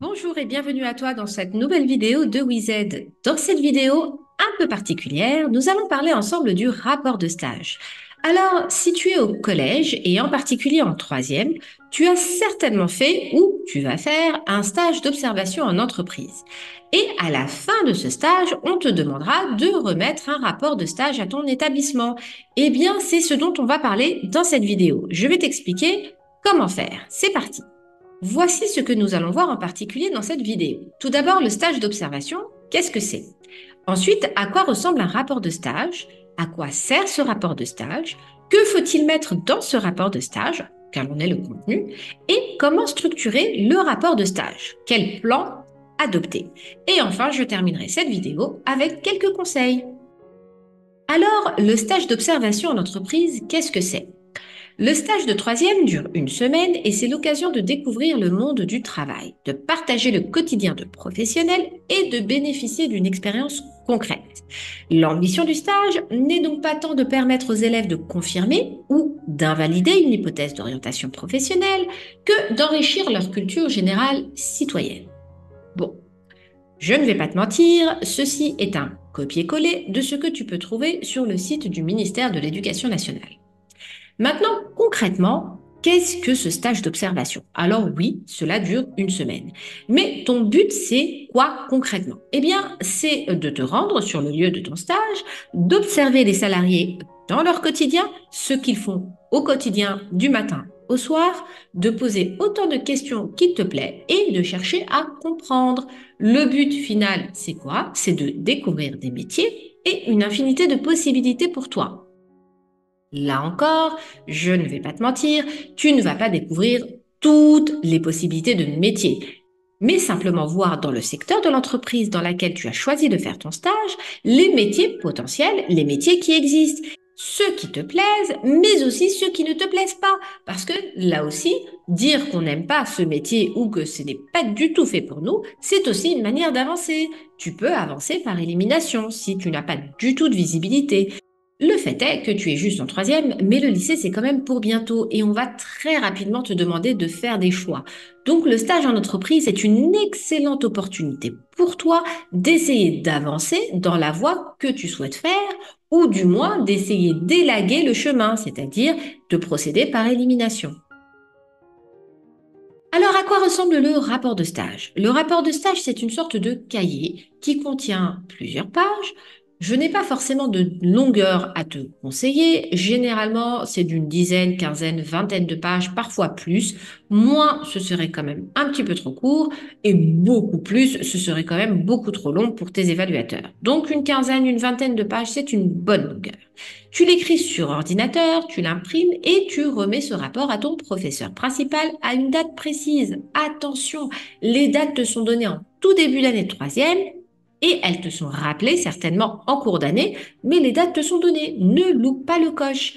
Bonjour et bienvenue à toi dans cette nouvelle vidéo de WIZ. Dans cette vidéo un peu particulière, nous allons parler ensemble du rapport de stage. Alors, si tu es au collège et en particulier en troisième, tu as certainement fait ou tu vas faire un stage d'observation en entreprise. Et à la fin de ce stage, on te demandera de remettre un rapport de stage à ton établissement. Eh bien, c'est ce dont on va parler dans cette vidéo. Je vais t'expliquer comment faire. C'est parti. Voici ce que nous allons voir en particulier dans cette vidéo. Tout d'abord, le stage d'observation, qu'est-ce que c'est? Ensuite, à quoi ressemble un rapport de stage? À quoi sert ce rapport de stage? Que faut-il mettre dans ce rapport de stage? Quel en est le contenu? Et comment structurer le rapport de stage? Quel plan adopter? Et enfin, je terminerai cette vidéo avec quelques conseils. Alors, le stage d'observation en entreprise, qu'est-ce que c'est? Le stage de troisième dure une semaine et c'est l'occasion de découvrir le monde du travail, de partager le quotidien de professionnels et de bénéficier d'une expérience concrète. L'ambition du stage n'est donc pas tant de permettre aux élèves de confirmer ou d'invalider une hypothèse d'orientation professionnelle que d'enrichir leur culture générale citoyenne. Bon, je ne vais pas te mentir, ceci est un copier-coller de ce que tu peux trouver sur le site du ministère de l'Éducation nationale. Maintenant, concrètement, qu'est-ce que ce stage d'observation? Alors oui, cela dure une semaine. Mais ton but, c'est quoi concrètement? Eh bien, c'est de te rendre sur le lieu de ton stage, d'observer les salariés dans leur quotidien, ce qu'ils font au quotidien du matin au soir, de poser autant de questions qu'il te plaît et de chercher à comprendre. Le but final, c'est quoi? C'est de découvrir des métiers et une infinité de possibilités pour toi. Là encore, je ne vais pas te mentir, tu ne vas pas découvrir toutes les possibilités de métier, mais simplement voir dans le secteur de l'entreprise dans laquelle tu as choisi de faire ton stage, les métiers potentiels, les métiers qui existent, ceux qui te plaisent, mais aussi ceux qui ne te plaisent pas. Parce que là aussi, dire qu'on n'aime pas ce métier ou que ce n'est pas du tout fait pour nous, c'est aussi une manière d'avancer. Tu peux avancer par élimination si tu n'as pas du tout de visibilité. Le fait est que tu es juste en troisième, mais le lycée, c'est quand même pour bientôt et on va très rapidement te demander de faire des choix. Donc le stage en entreprise est une excellente opportunité pour toi d'essayer d'avancer dans la voie que tu souhaites faire ou du moins d'essayer d'élaguer le chemin, c'est-à-dire de procéder par élimination. Alors, à quoi ressemble le rapport de stage? Le rapport de stage, c'est une sorte de cahier qui contient plusieurs pages. Je n'ai pas forcément de longueur à te conseiller. Généralement, c'est d'une dizaine, quinzaine, vingtaine de pages, parfois plus. Moins, ce serait quand même un petit peu trop court. Et beaucoup plus, ce serait quand même beaucoup trop long pour tes évaluateurs. Donc, une quinzaine, une vingtaine de pages, c'est une bonne longueur. Tu l'écris sur ordinateur, tu l'imprimes et tu remets ce rapport à ton professeur principal à une date précise. Attention, les dates te sont données en tout début d'année de troisième et elles te sont rappelées certainement en cours d'année, mais les dates te sont données. Ne loupe pas le coche.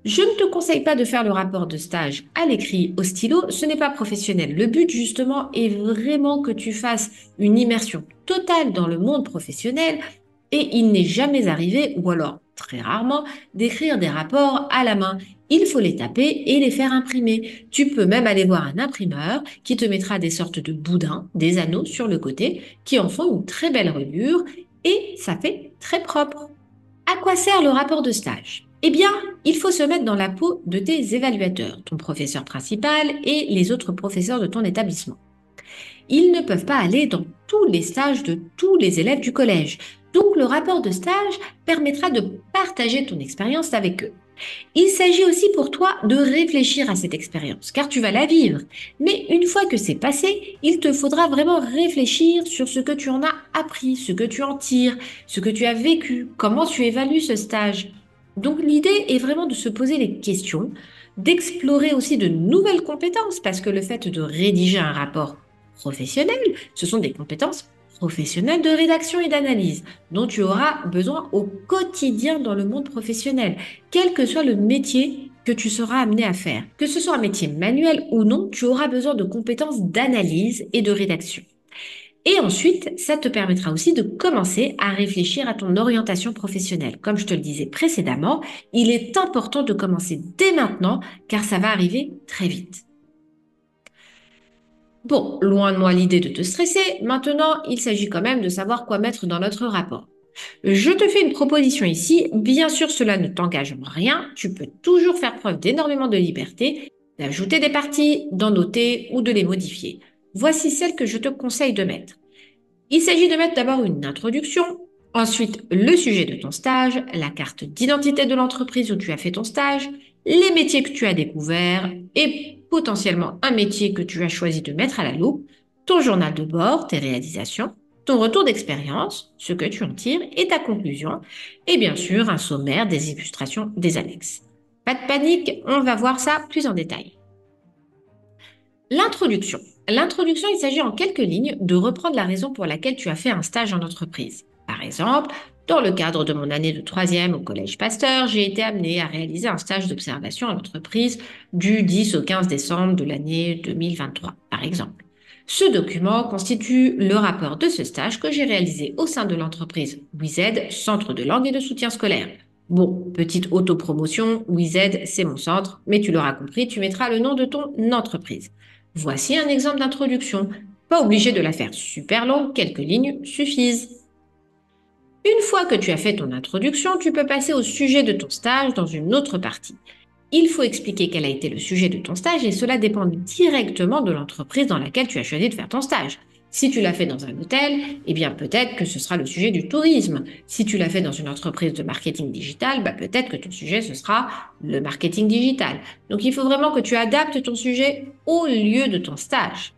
Je ne te conseille pas de faire le rapport de stage à l'écrit au stylo, ce n'est pas professionnel. Le but justement est vraiment que tu fasses une immersion totale dans le monde professionnel et il n'est jamais arrivé, ou alors très rarement, d'écrire des rapports à la main. Il faut les taper et les faire imprimer. Tu peux même aller voir un imprimeur qui te mettra des sortes de boudins, des anneaux sur le côté, qui en font une très belle reliure et ça fait très propre. À quoi sert le rapport de stage? Eh bien, il faut se mettre dans la peau de tes évaluateurs, ton professeur principal et les autres professeurs de ton établissement. Ils ne peuvent pas aller dans tous les stages de tous les élèves du collège. Donc le rapport de stage permettra de partager ton expérience avec eux. Il s'agit aussi pour toi de réfléchir à cette expérience, car tu vas la vivre. Mais une fois que c'est passé, il te faudra vraiment réfléchir sur ce que tu en as appris, ce que tu en tires, ce que tu as vécu, comment tu évalues ce stage. Donc l'idée est vraiment de se poser les questions, d'explorer aussi de nouvelles compétences, parce que le fait de rédiger un rapport professionnel, ce sont des compétences professionnelles de rédaction et d'analyse dont tu auras besoin au quotidien dans le monde professionnel, quel que soit le métier que tu seras amené à faire. Que ce soit un métier manuel ou non, tu auras besoin de compétences d'analyse et de rédaction. Et ensuite, ça te permettra aussi de commencer à réfléchir à ton orientation professionnelle. Comme je te le disais précédemment, il est important de commencer dès maintenant car ça va arriver très vite. Bon, loin de moi l'idée de te stresser, maintenant il s'agit quand même de savoir quoi mettre dans notre rapport. Je te fais une proposition ici, bien sûr cela ne t'engage en rien, tu peux toujours faire preuve d'énormément de liberté, d'ajouter des parties, d'en noter ou de les modifier. Voici celle que je te conseille de mettre. Il s'agit de mettre d'abord une introduction, ensuite le sujet de ton stage, la carte d'identité de l'entreprise où tu as fait ton stage, les métiers que tu as découverts et potentiellement un métier que tu as choisi de mettre à la loupe, ton journal de bord, tes réalisations, ton retour d'expérience, ce que tu en tires et ta conclusion, et bien sûr un sommaire, des illustrations, des annexes. Pas de panique, on va voir ça plus en détail. L'introduction. L'introduction, il s'agit en quelques lignes de reprendre la raison pour laquelle tu as fait un stage en entreprise. Par exemple, dans le cadre de mon année de troisième au Collège Pasteur, j'ai été amenée à réaliser un stage d'observation en entreprise du 10 au 15 décembre de l'année 2023, par exemple. Ce document constitue le rapport de ce stage que j'ai réalisé au sein de l'entreprise WIZ, Centre de langue et de soutien scolaire. Bon, petite autopromotion, WIZ, c'est mon centre, mais tu l'auras compris, tu mettras le nom de ton entreprise. Voici un exemple d'introduction. Pas obligé de la faire super longue, quelques lignes suffisent. Une fois que tu as fait ton introduction, tu peux passer au sujet de ton stage dans une autre partie. Il faut expliquer quel a été le sujet de ton stage et cela dépend directement de l'entreprise dans laquelle tu as choisi de faire ton stage. Si tu l'as fait dans un hôtel, eh bien peut-être que ce sera le sujet du tourisme. Si tu l'as fait dans une entreprise de marketing digital, peut-être que ton sujet ce sera le marketing digital. Donc il faut vraiment que tu adaptes ton sujet au lieu de ton stage.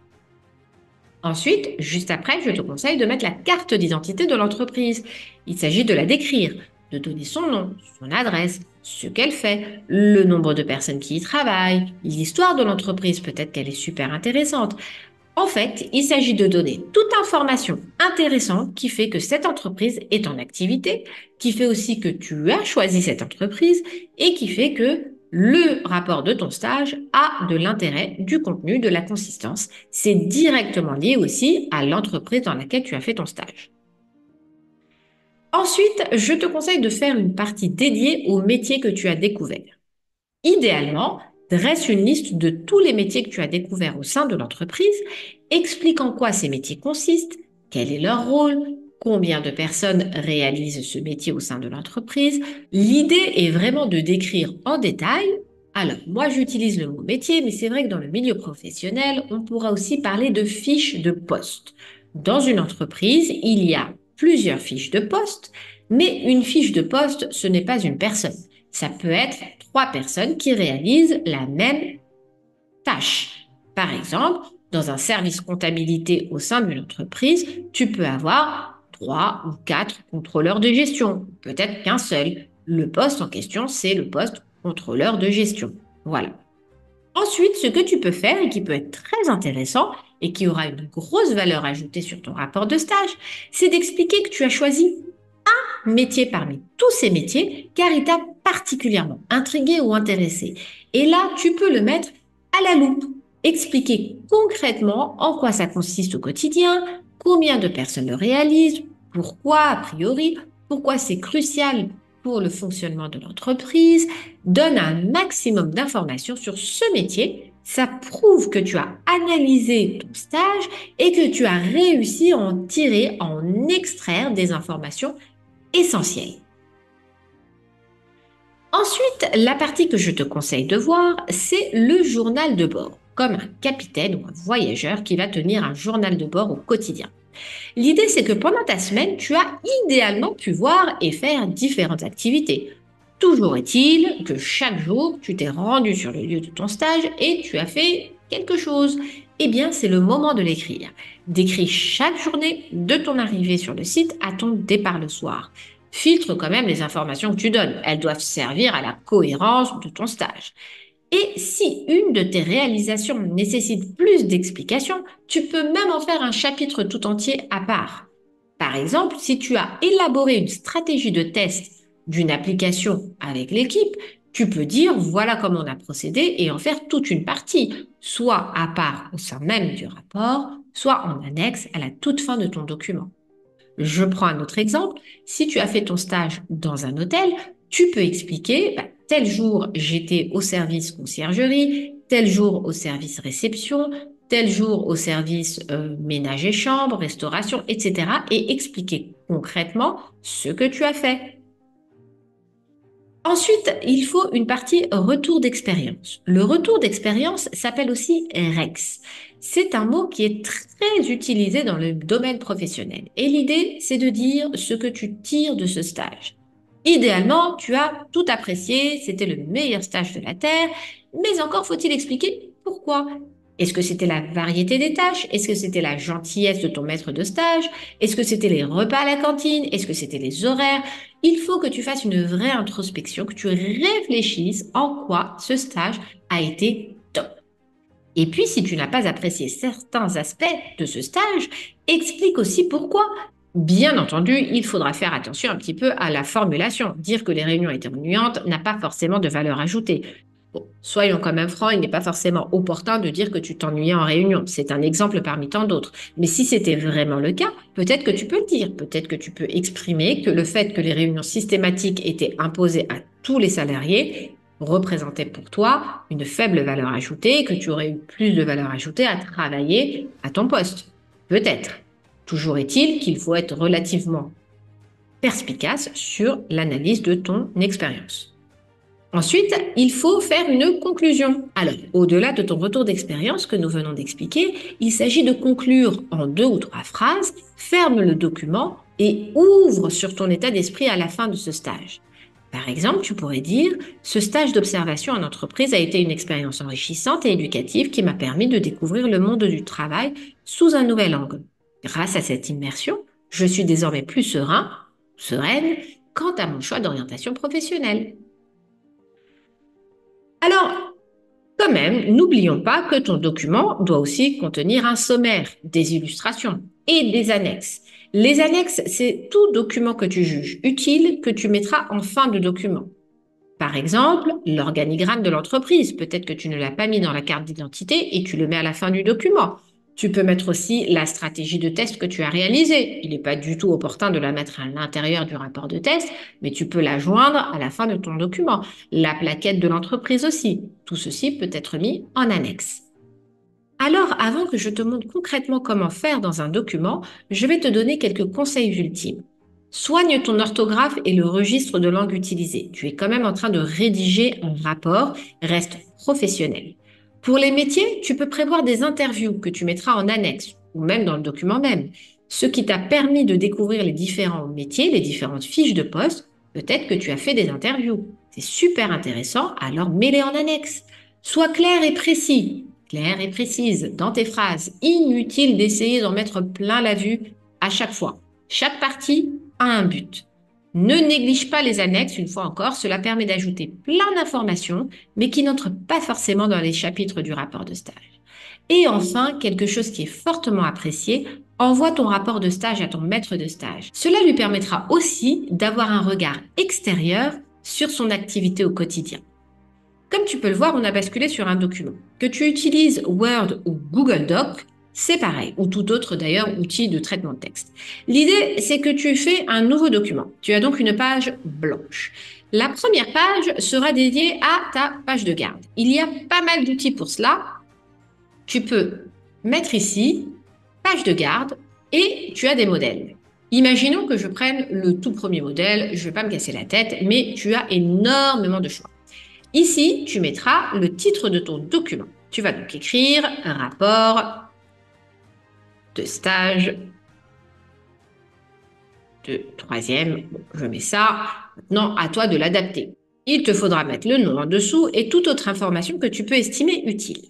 Ensuite, juste après, je te conseille de mettre la carte d'identité de l'entreprise. Il s'agit de la décrire, de donner son nom, son adresse, ce qu'elle fait, le nombre de personnes qui y travaillent, l'histoire de l'entreprise, peut-être qu'elle est super intéressante. En fait, il s'agit de donner toute information intéressante qui fait que cette entreprise est en activité, qui fait aussi que tu as choisi cette entreprise et qui fait que le rapport de ton stage a de l'intérêt, du contenu, de la consistance. C'est directement lié aussi à l'entreprise dans laquelle tu as fait ton stage. Ensuite, je te conseille de faire une partie dédiée au métier que tu as découvert. Idéalement, dresse une liste de tous les métiers que tu as découverts au sein de l'entreprise, explique en quoi ces métiers consistent, quel est leur rôle, combien de personnes réalisent ce métier au sein de l'entreprise. L'idée est vraiment de décrire en détail. Alors, moi j'utilise le mot métier, mais c'est vrai que dans le milieu professionnel, on pourra aussi parler de fiches de poste. Dans une entreprise, il y a plusieurs fiches de poste, mais une fiche de poste, ce n'est pas une personne. Ça peut être trois personnes qui réalisent la même tâche. Par exemple, dans un service comptabilité au sein d'une entreprise, tu peux avoir trois ou quatre contrôleurs de gestion, peut-être qu'un seul. Le poste en question, c'est le poste contrôleur de gestion. Voilà. Ensuite, ce que tu peux faire et qui peut être très intéressant et qui aura une grosse valeur ajoutée sur ton rapport de stage, c'est d'expliquer que tu as choisi métier parmi tous ces métiers car il t'a particulièrement intrigué ou intéressé. Et là, tu peux le mettre à la loupe. Expliquer concrètement en quoi ça consiste au quotidien, combien de personnes le réalisent, pourquoi a priori, pourquoi c'est crucial pour le fonctionnement de l'entreprise. Donne un maximum d'informations sur ce métier. Ça prouve que tu as analysé ton stage et que tu as réussi à en tirer, à en extraire des informations essentiel. Ensuite, la partie que je te conseille de voir, c'est le journal de bord, comme un capitaine ou un voyageur qui va tenir un journal de bord au quotidien. L'idée, c'est que pendant ta semaine, tu as idéalement pu voir et faire différentes activités. Toujours est-il que chaque jour, tu t'es rendu sur le lieu de ton stage et tu as fait quelque chose. Eh bien, c'est le moment de l'écrire. Décris chaque journée de ton arrivée sur le site à ton départ le soir. Filtre quand même les informations que tu donnes. Elles doivent servir à la cohérence de ton stage. Et si une de tes réalisations nécessite plus d'explications, tu peux même en faire un chapitre tout entier à part. Par exemple, si tu as élaboré une stratégie de test d'une application avec l'équipe, tu peux dire voilà comment on a procédé et en faire toute une partie, soit à part au sein même du rapport, soit en annexe à la toute fin de ton document. Je prends un autre exemple. Si tu as fait ton stage dans un hôtel, tu peux expliquer, tel jour j'étais au service conciergerie, tel jour au service réception, tel jour au service ménage et chambre, restauration, etc. et expliquer concrètement ce que tu as fait. Ensuite, il faut une partie retour d'expérience. Le retour d'expérience s'appelle aussi REX. C'est un mot qui est très utilisé dans le domaine professionnel. Et l'idée, c'est de dire ce que tu tires de ce stage. Idéalement, tu as tout apprécié, c'était le meilleur stage de la Terre, mais encore faut-il expliquer pourquoi. Est-ce que c'était la variété des tâches? Est-ce que c'était la gentillesse de ton maître de stage? Est-ce que c'était les repas à la cantine? Est-ce que c'était les horaires? Il faut que tu fasses une vraie introspection, que tu réfléchisses en quoi ce stage a été top. Et puis, si tu n'as pas apprécié certains aspects de ce stage, explique aussi pourquoi. Bien entendu, il faudra faire attention un petit peu à la formulation. Dire que les réunions étaient ennuyantes n'a pas forcément de valeur ajoutée. Bon, soyons quand même francs, il n'est pas forcément opportun de dire que tu t'ennuyais en réunion. C'est un exemple parmi tant d'autres. Mais si c'était vraiment le cas, peut-être que tu peux le dire. Peut-être que tu peux exprimer que le fait que les réunions systématiques étaient imposées à tous les salariés représentait pour toi une faible valeur ajoutée et que tu aurais eu plus de valeur ajoutée à travailler à ton poste. Peut-être. Toujours est-il qu'il faut être relativement perspicace sur l'analyse de ton expérience. Ensuite, il faut faire une conclusion. Alors, au-delà de ton retour d'expérience que nous venons d'expliquer, il s'agit de conclure en 2 ou 3 phrases, ferme le document et ouvre sur ton état d'esprit à la fin de ce stage. Par exemple, tu pourrais dire « Ce stage d'observation en entreprise a été une expérience enrichissante et éducative qui m'a permis de découvrir le monde du travail sous un nouvel angle. Grâce à cette immersion, je suis désormais plus serein, sereine, quant à mon choix d'orientation professionnelle. » Alors, quand même, n'oublions pas que ton document doit aussi contenir un sommaire, des illustrations et des annexes. Les annexes, c'est tout document que tu juges utile que tu mettras en fin de document. Par exemple, l'organigramme de l'entreprise. Peut-être que tu ne l'as pas mis dans la carte d'identité et tu le mets à la fin du document. Tu peux mettre aussi la stratégie de test que tu as réalisée. Il n'est pas du tout opportun de la mettre à l'intérieur du rapport de test, mais tu peux la joindre à la fin de ton document. La plaquette de l'entreprise aussi. Tout ceci peut être mis en annexe. Alors, avant que je te montre concrètement comment faire dans un document, je vais te donner quelques conseils ultimes. Soigne ton orthographe et le registre de langue utilisé. Tu es quand même en train de rédiger un rapport, reste professionnel. Pour les métiers, tu peux prévoir des interviews que tu mettras en annexe ou même dans le document même. Ce qui t'a permis de découvrir les différents métiers, les différentes fiches de poste, peut-être que tu as fait des interviews. C'est super intéressant, alors mets-les en annexe. Sois clair et précis. Claire et précise dans tes phrases. Inutile d'essayer d'en mettre plein la vue à chaque fois. Chaque partie a un but. Ne néglige pas les annexes, une fois encore, cela permet d'ajouter plein d'informations, mais qui n'entrent pas forcément dans les chapitres du rapport de stage. Et enfin, quelque chose qui est fortement apprécié, envoie ton rapport de stage à ton maître de stage. Cela lui permettra aussi d'avoir un regard extérieur sur son activité au quotidien. Comme tu peux le voir, on a basculé sur un document. Que tu utilises Word ou Google Doc, c'est pareil, ou tout autre d'ailleurs outil de traitement de texte. L'idée, c'est que tu fais un nouveau document. Tu as donc une page blanche. La première page sera dédiée à ta page de garde. Il y a pas mal d'outils pour cela. Tu peux mettre ici page de garde et tu as des modèles. Imaginons que je prenne le tout premier modèle, je ne vais pas me casser la tête, mais tu as énormément de choix. Ici, tu mettras le titre de ton document. Tu vas donc écrire un rapport de stage de 3e. Bon, je mets ça. Maintenant, à toi de l'adapter. Il te faudra mettre le nom en dessous et toute autre information que tu peux estimer utile.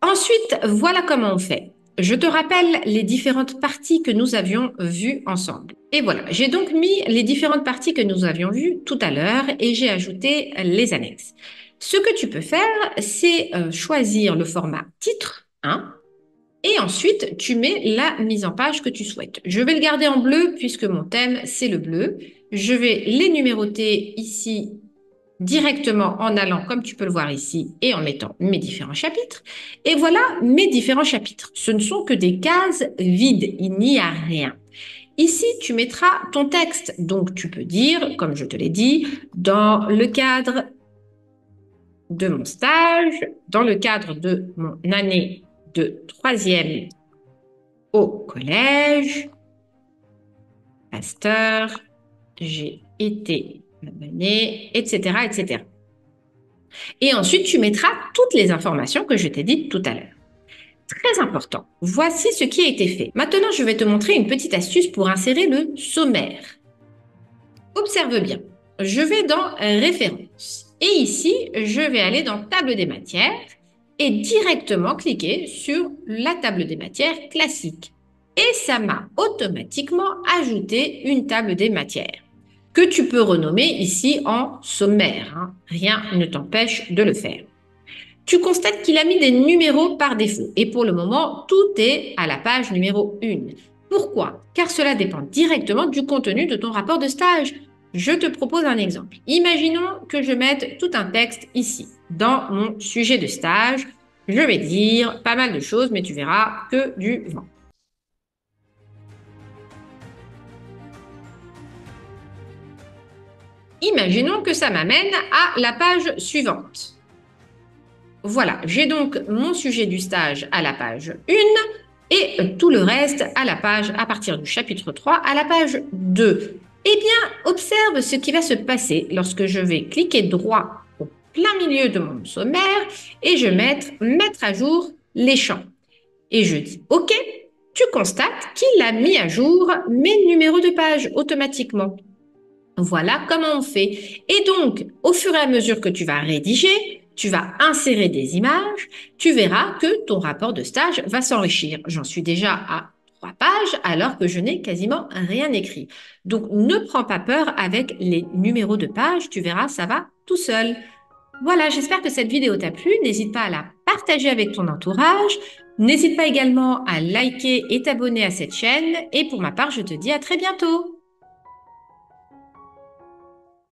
Ensuite, voilà comment on fait. Je te rappelle les différentes parties que nous avions vues ensemble. Et voilà, j'ai donc mis les différentes parties que nous avions vues tout à l'heure et j'ai ajouté les annexes. Ce que tu peux faire, c'est choisir le format titre, hein, et ensuite tu mets la mise en page que tu souhaites. Je vais le garder en bleu puisque mon thème, c'est le bleu. Je vais les numéroter ici directement en allant, comme tu peux le voir ici, et en mettant mes différents chapitres. Et voilà mes différents chapitres. Ce ne sont que des cases vides, il n'y a rien. Ici, tu mettras ton texte. Donc, tu peux dire, comme je te l'ai dit, dans le cadre de mon stage, dans le cadre de mon année de troisième au collège. Pasteur, j'ai été abonné, etc., etc. Et ensuite, tu mettras toutes les informations que je t'ai dites tout à l'heure. Très important, voici ce qui a été fait. Maintenant, je vais te montrer une petite astuce pour insérer le sommaire. Observe bien, je vais dans Références et ici, je vais aller dans Table des matières et directement cliquer sur la table des matières classique. Et ça m'a automatiquement ajouté une table des matières que tu peux renommer ici en sommaire. Hein. Rien ne t'empêche de le faire. Tu constates qu'il a mis des numéros par défaut. Et pour le moment, tout est à la page numéro 1. Pourquoi? Car cela dépend directement du contenu de ton rapport de stage. Je te propose un exemple. Imaginons que je mette tout un texte ici, dans mon sujet de stage. Je vais dire pas mal de choses, mais tu verras que du vent. Imaginons que ça m'amène à la page suivante. Voilà, j'ai donc mon sujet du stage à la page 1 et tout le reste à partir du chapitre 3 à la page 2. Eh bien, observe ce qui va se passer lorsque je vais cliquer droit au plein milieu de mon sommaire et je vais mettre à jour les champs. Et je dis OK, tu constates qu'il a mis à jour mes numéros de page automatiquement. Voilà comment on fait. Et donc, au fur et à mesure que tu vas rédiger, tu vas insérer des images, tu verras que ton rapport de stage va s'enrichir. J'en suis déjà à 3 pages alors que je n'ai quasiment rien écrit. Donc, ne prends pas peur avec les numéros de pages, tu verras, ça va tout seul. Voilà, j'espère que cette vidéo t'a plu. N'hésite pas à la partager avec ton entourage. N'hésite pas également à liker et t'abonner à cette chaîne. Et pour ma part, je te dis à très bientôt.